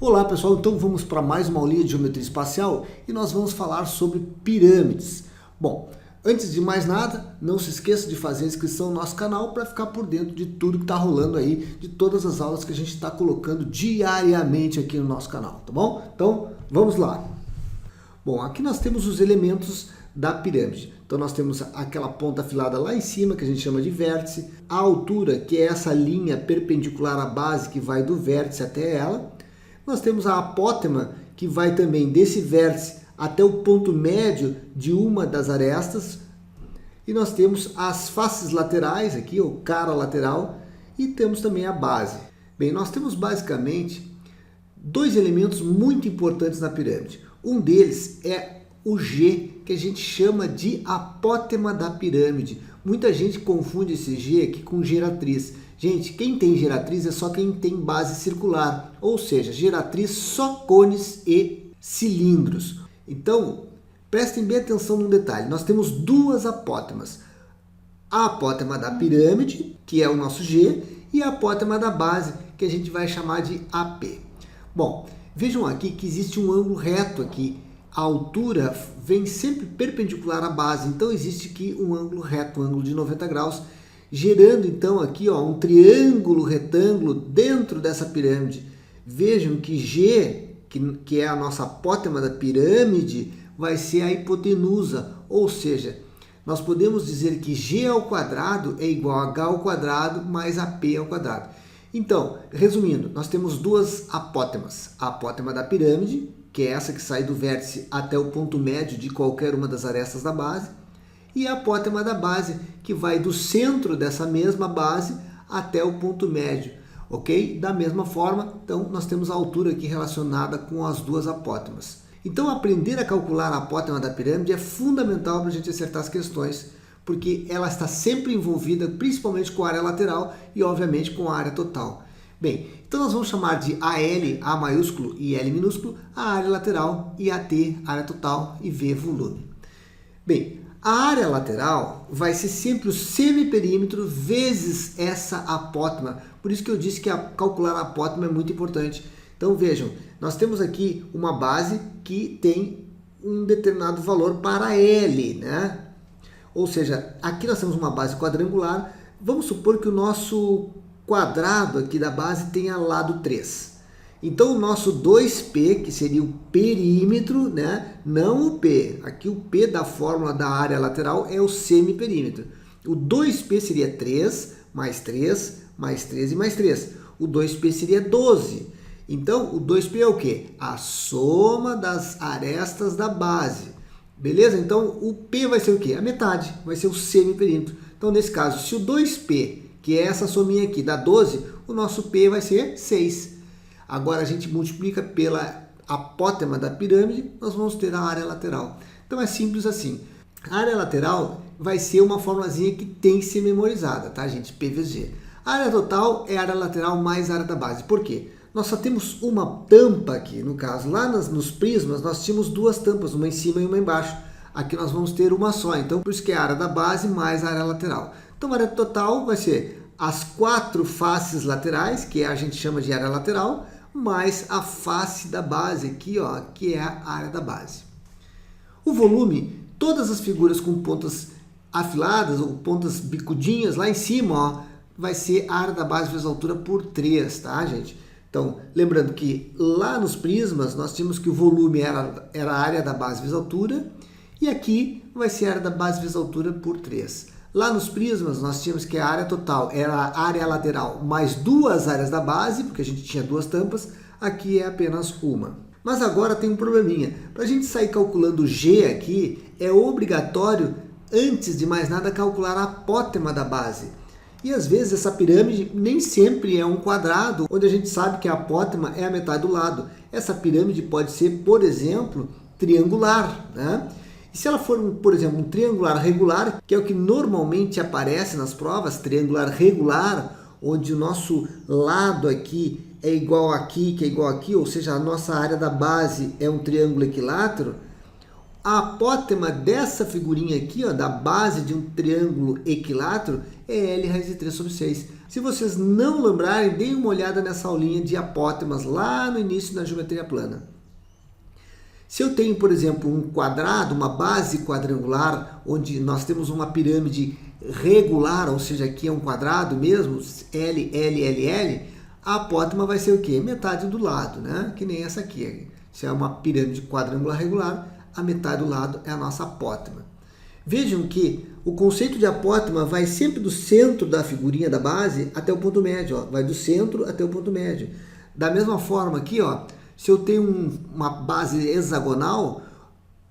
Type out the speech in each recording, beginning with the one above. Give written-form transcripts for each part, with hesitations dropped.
Olá pessoal, então vamos para mais uma aulinha de geometria espacial e nós vamos falar sobre pirâmides. Bom, antes de mais nada, não se esqueça de fazer a inscrição no nosso canal para ficar por dentro de tudo que está rolando aí, de todas as aulas que a gente está colocando diariamente aqui no nosso canal, tá bom? Então, vamos lá. Bom, aqui nós temos os elementos da pirâmide. Então nós temos aquela ponta afilada lá em cima, que a gente chama de vértice, a altura, que é essa linha perpendicular à base que vai do vértice até ela. Nós temos a apótema, que vai também desse vértice até o ponto médio de uma das arestas. E nós temos as faces laterais, aqui, o cara lateral, e temos também a base. Bem, nós temos basicamente dois elementos muito importantes na pirâmide. Um deles é o G, que a gente chama de apótema da pirâmide. Muita gente confunde esse G aqui com geratriz. Gente, quem tem geratriz é só quem tem base circular, ou seja, geratriz só cones e cilindros. Então, prestem bem atenção num detalhe, nós temos duas apótemas. A apótema da pirâmide, que é o nosso G, e a apótema da base, que a gente vai chamar de AP. Bom, vejam aqui que existe um ângulo reto aqui. A altura vem sempre perpendicular à base, então existe aqui um ângulo reto, um ângulo de 90 graus, gerando então aqui um triângulo retângulo dentro dessa pirâmide. Vejam que G, que é a nossa apótema da pirâmide, vai ser a hipotenusa, ou seja, nós podemos dizer que G ao quadrado é igual a H ao quadrado mais AP ao quadrado. Então, resumindo, nós temos duas apótemas. A apótema da pirâmide, que é essa que sai do vértice até o ponto médio de qualquer uma das arestas da base, e a apótema da base, que vai do centro dessa mesma base até o ponto médio, ok? Da mesma forma, então, nós temos a altura aqui relacionada com as duas apótemas. Então, aprender a calcular a apótema da pirâmide é fundamental para a gente acertar as questões, porque ela está sempre envolvida, principalmente com a área lateral e, obviamente, com a área total. Bem, então nós vamos chamar de AL, A maiúsculo e L minúsculo, a área lateral, e AT, área total, e V, volume. Bem, a área lateral vai ser sempre o semiperímetro vezes essa apótema. Por isso que eu disse que calcular a apótema é muito importante. Então vejam, nós temos aqui uma base que tem um determinado valor para L, né? Ou seja, aqui nós temos uma base quadrangular. Vamos supor que o nosso quadrado aqui da base tenha lado 3. Então o nosso 2P, que seria o perímetro, né? Não o P. Aqui o P da fórmula da área lateral é o semiperímetro. O 2P seria 3, mais 3, mais 3 e mais 3. O 2P seria 12. Então o 2P é o quê? A soma das arestas da base. Beleza? Então o P vai ser o quê? A metade, vai ser o semiperímetro. Então nesse caso, se o 2P, que é essa sominha aqui, dá 12, o nosso P vai ser 6. Agora a gente multiplica pela apótema da pirâmide, nós vamos ter a área lateral. Então é simples assim. A área lateral vai ser uma formulazinha que tem que ser memorizada, tá, gente? P vezes G. A área total é a área lateral mais a área da base. Por quê? Nós só temos uma tampa aqui, no caso. Lá nos prismas nós tínhamos duas tampas, uma em cima e uma embaixo. Aqui nós vamos ter uma só, então por isso que é a área da base mais a área lateral. Então a área total vai ser as 4 faces laterais, que a gente chama de área lateral, mais a face da base aqui, ó, que é a área da base. O volume, todas as figuras com pontas afiladas ou pontas bicudinhas lá em cima, ó, vai ser a área da base vezes a altura por 3, tá, gente? Então, lembrando que lá nos prismas nós tínhamos que o volume era a área da base vezes a altura, e aqui vai ser a área da base vezes a altura por 3. Lá nos prismas nós tínhamos que a área total era a área lateral mais 2 áreas da base, porque a gente tinha 2 tampas, aqui é apenas uma. Mas agora tem um probleminha. Para a gente sair calculando G aqui, é obrigatório, antes de mais nada, calcular a apótema da base. E às vezes essa pirâmide nem sempre é um quadrado, onde a gente sabe que a apótema é a metade do lado. Essa pirâmide pode ser, por exemplo, triangular, né? E se ela for, por exemplo, um triangular regular, que é o que normalmente aparece nas provas, triangular regular, onde o nosso lado aqui é igual aqui, que é igual aqui, ou seja, a nossa área da base é um triângulo equilátero, a apótema dessa figurinha aqui, ó, da base de um triângulo equilátero, é L raiz de 3 sobre 6. Se vocês não lembrarem, deem uma olhada nessa aulinha de apótemas lá no início da geometria plana. Se eu tenho, por exemplo, um quadrado, uma base quadrangular, onde nós temos uma pirâmide regular, ou seja, aqui é um quadrado mesmo, L, L, L, L, a apótema vai ser o quê? Metade do lado, né? Que nem essa aqui. Se é uma pirâmide quadrangular regular, a metade do lado é a nossa apótema. Vejam que o conceito de apótema vai sempre do centro da figurinha da base até o ponto médio, ó. Vai do centro até o ponto médio. Da mesma forma aqui, ó, se eu tenho uma base hexagonal,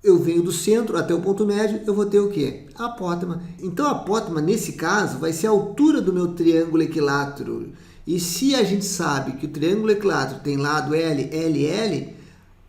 eu venho do centro até o ponto médio, eu vou ter o quê? A apótema. Então a apótema, nesse caso, vai ser a altura do meu triângulo equilátero. E se a gente sabe que o triângulo equilátero tem lado L, L, L,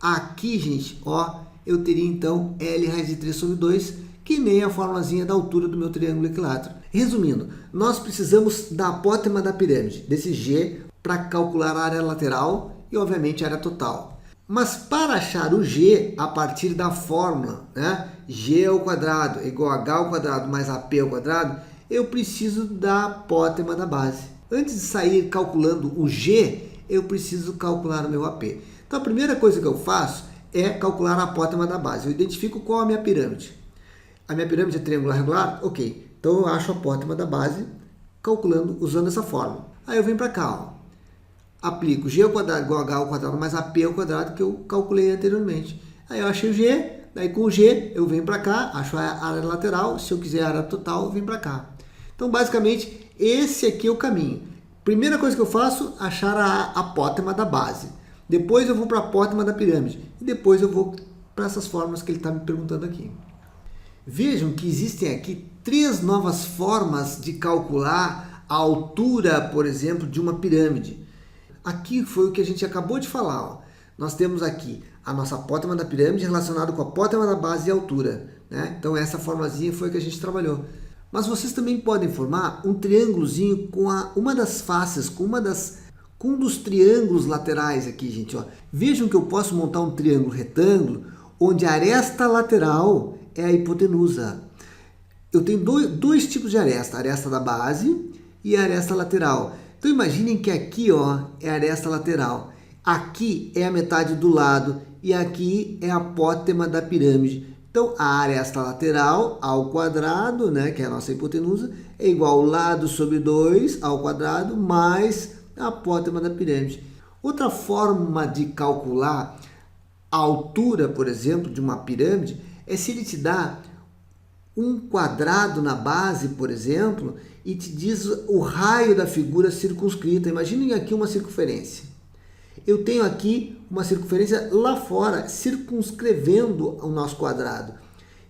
aqui, gente, ó, eu teria então L raiz de 3 sobre 2, que nem a formulazinha da altura do meu triângulo equilátero. Resumindo, nós precisamos da apótema da pirâmide, desse G, para calcular a área lateral e, obviamente, a área total. Mas para achar o G a partir da fórmula, né, G ao quadrado é igual a H ao quadrado mais AP ao quadrado, eu preciso da apótema da base. Antes de sair calculando o G, eu preciso calcular o meu AP. Então a primeira coisa que eu faço é calcular a apótema da base. Eu identifico qual é a minha pirâmide. A minha pirâmide é triangular regular? Ok. Então eu acho a apótema da base calculando, usando essa fórmula. Aí eu venho para cá, ó. Aplico G ao quadrado igual a H ao quadrado mais AP ao quadrado que eu calculei anteriormente. Aí eu achei o G, daí com o G eu venho para cá, acho a área lateral, se eu quiser a área total eu venho para cá. Então basicamente esse aqui é o caminho. Primeira coisa que eu faço, achar a apótema da base. Depois eu vou para a apótema da pirâmide e depois eu vou para essas fórmulas que ele está me perguntando aqui. Vejam que existem aqui 3 novas formas de calcular a altura, por exemplo, de uma pirâmide. Aqui foi o que a gente acabou de falar. Ó. Nós temos aqui a nossa apótema da pirâmide relacionada com a apótema da base e altura. Né? Então essa formulazinha foi a que a gente trabalhou. Mas vocês também podem formar um triângulozinho com uma das faces, com um dos triângulos laterais aqui, gente. Ó. Vejam que eu posso montar um triângulo retângulo onde a aresta lateral é a hipotenusa. Eu tenho dois tipos de aresta, a aresta da base e a aresta lateral. Então imaginem que aqui, ó, é a aresta lateral, aqui é a metade do lado e aqui é a apótema da pirâmide. Então a aresta lateral ao quadrado, né, que é a nossa hipotenusa, é igual ao lado sobre 2 ao quadrado mais a apótema da pirâmide. Outra forma de calcular a altura, por exemplo, de uma pirâmide é se ele te dá um quadrado na base, por exemplo, e te diz o raio da figura circunscrita. Imaginem aqui uma circunferência. Eu tenho aqui uma circunferência lá fora, circunscrevendo o nosso quadrado.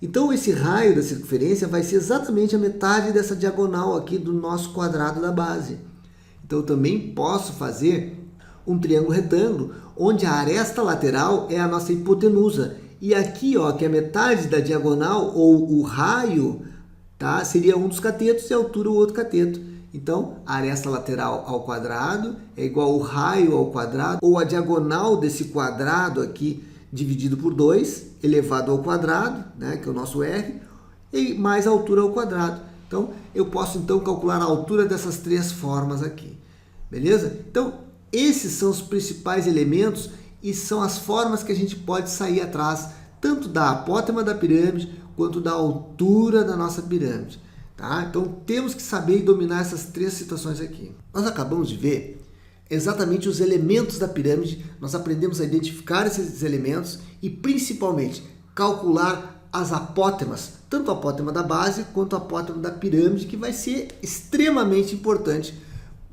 Então, esse raio da circunferência vai ser exatamente a metade dessa diagonal aqui do nosso quadrado da base. Então, eu também posso fazer um triângulo retângulo, onde a aresta lateral é a nossa hipotenusa. E aqui, ó, que é metade da diagonal, ou o raio, tá, seria um dos catetos e a altura o outro cateto. Então, a aresta lateral ao quadrado é igual ao raio ao quadrado, ou a diagonal desse quadrado aqui dividido por 2, elevado ao quadrado, né, que é o nosso R, e mais a altura ao quadrado. Então, eu posso então calcular a altura dessas 3 formas aqui. Beleza? Então, esses são os principais elementos e são as formas que a gente pode sair atrás, tanto da apótema da pirâmide, quanto da altura da nossa pirâmide. Tá? Então, temos que saber e dominar essas 3 situações aqui. Nós acabamos de ver exatamente os elementos da pirâmide, nós aprendemos a identificar esses elementos e, principalmente, calcular as apótemas, tanto a apótema da base quanto a apótema da pirâmide, que vai ser extremamente importante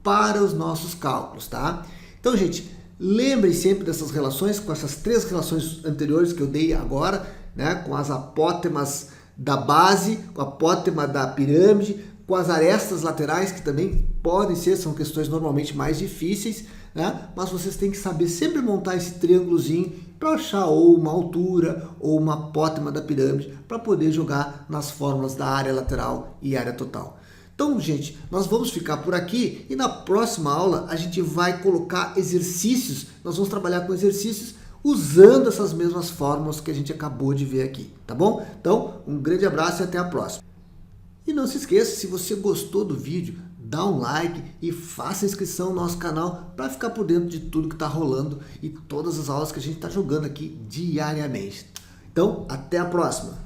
para os nossos cálculos. Tá? Então, gente, lembrem sempre dessas relações, com essas 3 relações anteriores que eu dei agora, né, com as apótemas da base, com a apótema da pirâmide, com as arestas laterais, que também podem ser, são questões normalmente mais difíceis, né, mas vocês têm que saber sempre montar esse triângulozinho para achar ou uma altura ou uma apótema da pirâmide, para poder jogar nas fórmulas da área lateral e área total. Então, gente, nós vamos ficar por aqui e na próxima aula a gente vai colocar exercícios, nós vamos trabalhar com exercícios usando essas mesmas fórmulas que a gente acabou de ver aqui, tá bom? Então, um grande abraço e até a próxima. E não se esqueça, se você gostou do vídeo, dá um like e faça inscrição no nosso canal para ficar por dentro de tudo que está rolando e todas as aulas que a gente está jogando aqui diariamente. Então, até a próxima!